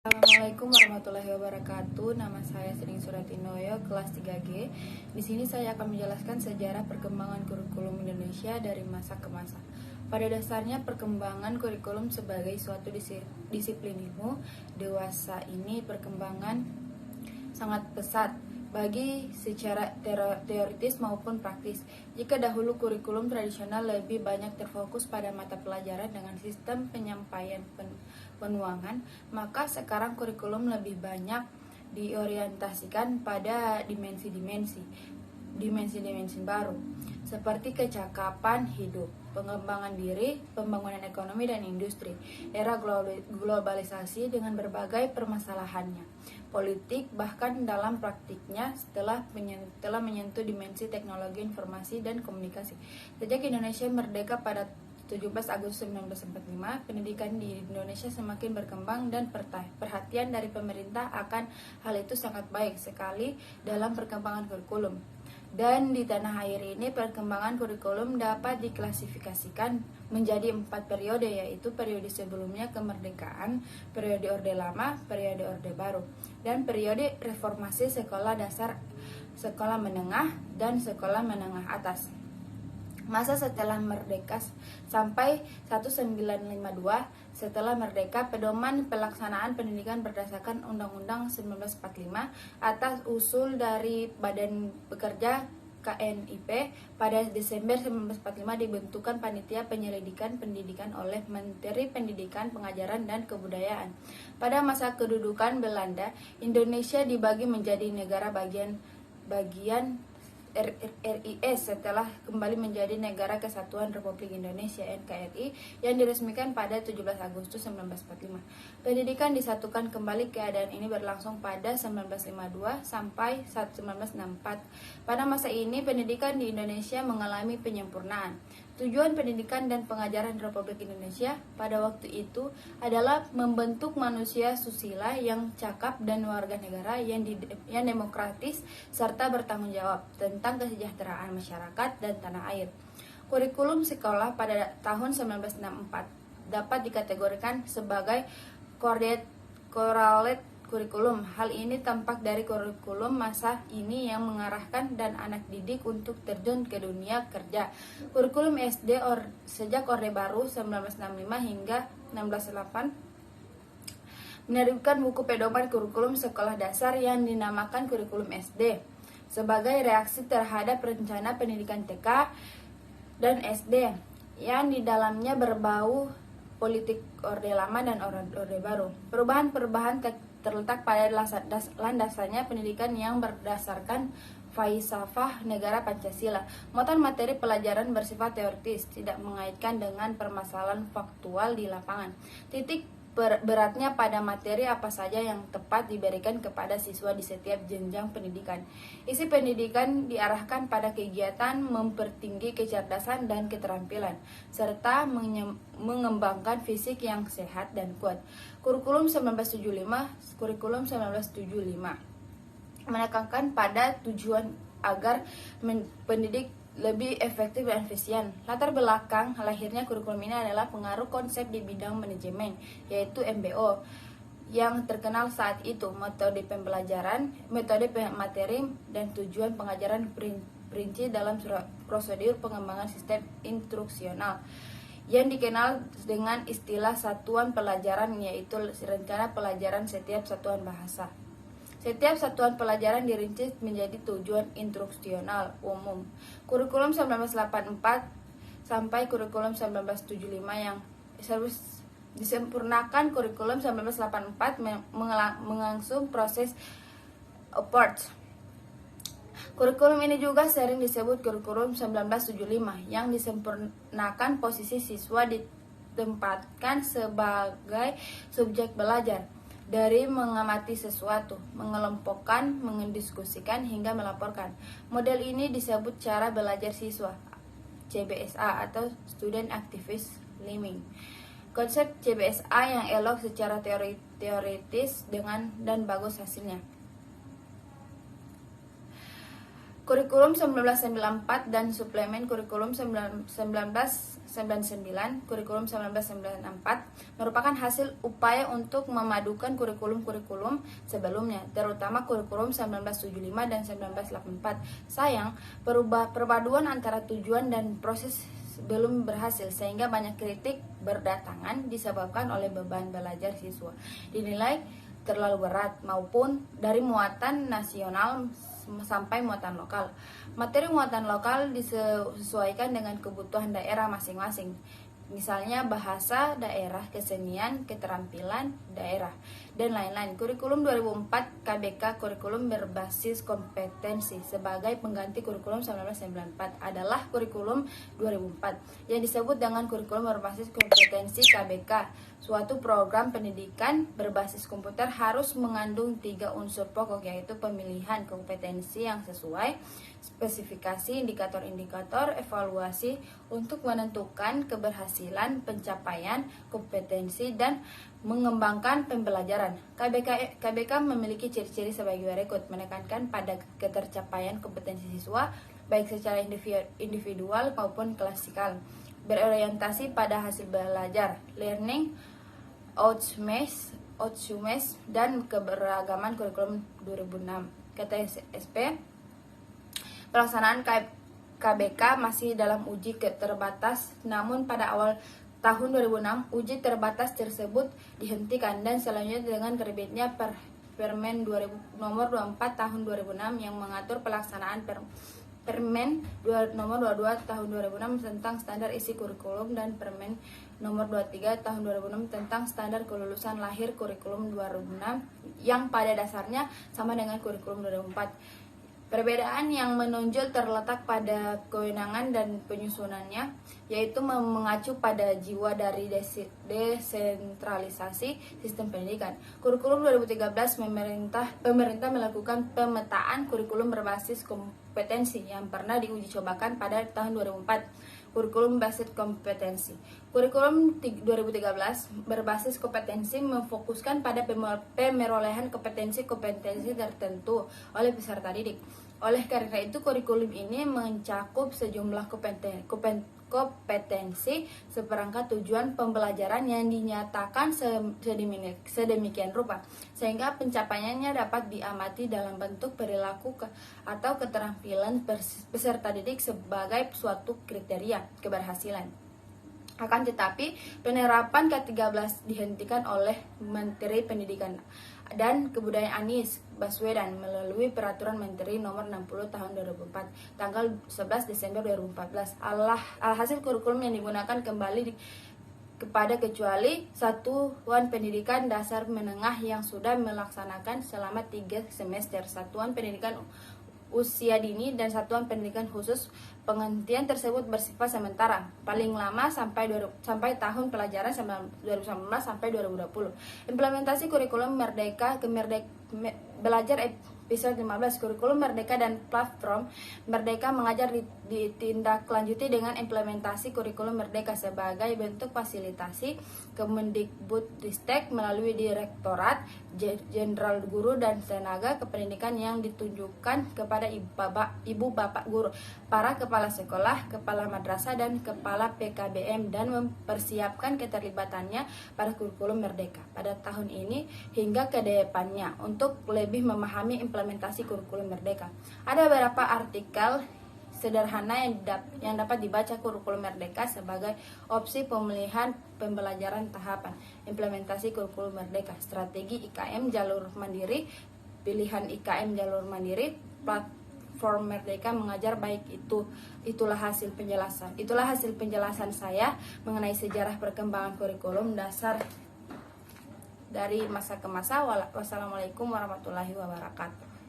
Assalamualaikum warahmatullahi wabarakatuh. Nama saya Sering Suratinoyo, kelas 3G. Di sini saya akan menjelaskan sejarah perkembangan kurikulum Indonesia dari masa ke masa. Pada dasarnya, perkembangan kurikulum sebagai suatu disiplin ilmu dewasa ini perkembangan sangat pesat bagi secara teoritis maupun praktis. Jika dahulu kurikulum tradisional lebih banyak terfokus pada mata pelajaran dengan sistem penyampaian penuangan, maka sekarang kurikulum lebih banyak diorientasikan pada dimensi-dimensi baru, seperti kecakapan hidup, pengembangan diri, pembangunan ekonomi dan industri, era globalisasi dengan berbagai permasalahannya, politik, bahkan dalam praktiknya telah menyentuh dimensi teknologi informasi dan komunikasi. Sejak Indonesia merdeka pada 17 Agustus 1945, pendidikan di Indonesia semakin berkembang dan perhatian dari pemerintah akan hal itu sangat baik sekali dalam perkembangan kurikulum. Dan di tanah air ini perkembangan kurikulum dapat diklasifikasikan menjadi 4 periode, yaitu periode sebelumnya kemerdekaan, periode Orde Lama, periode Orde Baru, dan periode reformasi sekolah dasar, sekolah menengah, dan sekolah menengah atas. Masa setelah merdeka sampai 1952, setelah merdeka, pedoman pelaksanaan pendidikan berdasarkan Undang-Undang 1945 atas usul dari Badan Pekerja KNIP. Pada Desember 1945 dibentukkan Panitia Penyelidikan Pendidikan oleh Menteri Pendidikan, Pengajaran, dan Kebudayaan. Pada masa kedudukan Belanda, Indonesia dibagi menjadi negara bagian RIS setelah kembali menjadi Negara Kesatuan Republik Indonesia (NKRI) yang diresmikan pada 17 Agustus 1945. Pendidikan disatukan kembali. Keadaan ini berlangsung pada 1952 sampai 1964. Pada masa ini pendidikan di Indonesia mengalami penyempurnaan. Tujuan pendidikan dan pengajaran Republik Indonesia pada waktu itu adalah membentuk manusia susila yang cakap dan warga negara yang demokratis serta bertanggung jawab tentang kesejahteraan masyarakat dan tanah air. Kurikulum sekolah pada tahun 1964 dapat dikategorikan sebagai correlate kurikulum. Hal ini tampak dari kurikulum masa ini yang mengarahkan dan anak didik untuk terjun ke dunia kerja. Kurikulum SD sejak Orde Baru 1965 hingga 1968 menerbitkan buku pedoman kurikulum sekolah dasar yang dinamakan kurikulum SD sebagai reaksi terhadap rencana pendidikan TK dan SD yang di dalamnya berbau politik Orde Lama dan Orde Baru. Perubahan-perubahan terletak pada landasannya pendidikan yang berdasarkan falsafah negara Pancasila. Muatan materi pelajaran bersifat teoritis, tidak mengaitkan dengan permasalahan faktual di lapangan. Titik beratnya pada materi apa saja yang tepat diberikan kepada siswa di setiap jenjang pendidikan. Isi pendidikan diarahkan pada kegiatan mempertinggi kecerdasan dan keterampilan, serta mengembangkan fisik yang sehat dan kuat. Kurikulum 1975 menekankan pada tujuan agar pendidik lebih efektif dan efisien. Latar belakang lahirnya kurikulum ini adalah pengaruh konsep di bidang manajemen, yaitu MBO, yang terkenal saat itu, metode pembelajaran, metode materi, dan tujuan pengajaran perinci dalam prosedur pengembangan sistem instruksional yang dikenal dengan istilah satuan pelajaran, yaitu rencana pelajaran setiap satuan bahasa. Setiap satuan pelajaran dirinci menjadi tujuan instruksional umum. Kurikulum 1984 sampai kurikulum 1975 yang disempurnakan. Kurikulum 1984 melangsung proses upward. Kurikulum ini juga sering disebut kurikulum 1975 yang disempurnakan. Posisi siswa ditempatkan sebagai subjek belajar, dari mengamati sesuatu, mengelompokkan, mendiskusikan, hingga melaporkan. Model ini disebut cara belajar siswa, CBSA atau Student Activist Learning. Konsep CBSA yang elok secara teoritis dan bagus hasilnya. Kurikulum 1994 dan suplemen kurikulum 1999, kurikulum 1994 merupakan hasil upaya untuk memadukan kurikulum-kurikulum sebelumnya, terutama kurikulum 1975 dan 1984. Sayang, perpaduan antara tujuan dan proses belum berhasil, sehingga banyak kritik berdatangan disebabkan oleh beban belajar siswa dinilai terlalu berat maupun dari muatan nasional sampai muatan lokal. Materi muatan lokal disesuaikan dengan kebutuhan daerah masing-masing. Misalnya bahasa daerah, kesenian, keterampilan daerah, dan lain-lain. Kurikulum 2004 KBK kurikulum berbasis kompetensi sebagai pengganti kurikulum 1994 adalah kurikulum 2004 yang disebut dengan kurikulum berbasis kompetensi KBK. Suatu program pendidikan berbasis komputer harus mengandung 3 unsur pokok, yaitu pemilihan kompetensi yang sesuai, spesifikasi indikator-indikator evaluasi untuk menentukan keberhasilan pencapaian kompetensi dan mengembangkan pembelajaran. KBK memiliki ciri-ciri sebagai berikut: menekankan pada ketercapaian kompetensi siswa baik secara individual maupun klasikal, berorientasi pada hasil belajar, learning outcomes, dan keberagaman kurikulum 2006. KTSP, pelaksanaan KBK masih dalam uji terbatas, namun pada awal tahun 2006 uji terbatas tersebut dihentikan dan selanjutnya dengan terbitnya Permen nomor 24 tahun 2006 yang mengatur pelaksanaan Permen nomor 22 tahun 2006 tentang standar isi kurikulum dan Permen nomor 23 tahun 2006 tentang standar kelulusan lahir kurikulum 2006 yang pada dasarnya sama dengan kurikulum 2004. Perbedaan yang menonjol terletak pada kewenangan dan penyusunannya, yaitu mengacu pada jiwa dari desentralisasi sistem pendidikan. Kurikulum 2013 pemerintah melakukan pemetaan kurikulum berbasis kompetensi yang pernah diuji cobakan pada tahun 2004. Kurikulum berbasis kompetensi. Kurikulum 2013 berbasis kompetensi memfokuskan pada pemerolehan kompetensi-kompetensi tertentu oleh peserta didik. Oleh karena itu, kurikulum ini mencakup sejumlah kompetensi seperangkat tujuan pembelajaran yang dinyatakan sedemikian rupa, sehingga pencapaiannya dapat diamati dalam bentuk perilaku atau keterampilan peserta didik sebagai suatu kriteria keberhasilan. Akan tetapi, penerapan K13 dihentikan oleh Menteri Pendidikan dan Kebudayaan Anies Baswedan melalui Peraturan Menteri Nomor 60 Tahun 2004, tanggal 11 Desember 2014. Alhasil kurikulum yang digunakan kembali kepada kecuali satuan pendidikan dasar menengah yang sudah melaksanakan selama 3 semester, satuan pendidikan usia dini, dan satuan pendidikan khusus. Penghentian tersebut bersifat sementara, paling lama sampai tahun pelajaran 2019 sampai 2020. Implementasi kurikulum belajar episode 15, kurikulum Merdeka dan platform Merdeka Mengajar ditindaklanjuti dengan implementasi kurikulum Merdeka sebagai bentuk fasilitasi Kemendikbudristek melalui Direktorat Jenderal Guru dan Tenaga Kependidikan yang ditunjukkan kepada ibu bapak guru, para kepala sekolah, kepala madrasah, dan kepala PKBM, dan mempersiapkan keterlibatannya pada kurikulum Merdeka pada tahun ini hingga ke depannya untuk lebih memahami implementasi kurikulum Merdeka. Ada beberapa artikel sederhana yang dapat dibaca kurikulum Merdeka sebagai opsi pemilihan pembelajaran tahapan, implementasi kurikulum Merdeka, strategi IKM jalur mandiri, pilihan IKM jalur mandiri, platform Merdeka Mengajar. Itulah hasil penjelasan saya mengenai sejarah perkembangan kurikulum dasar dari masa ke masa. Wassalamualaikum warahmatullahi wabarakatuh.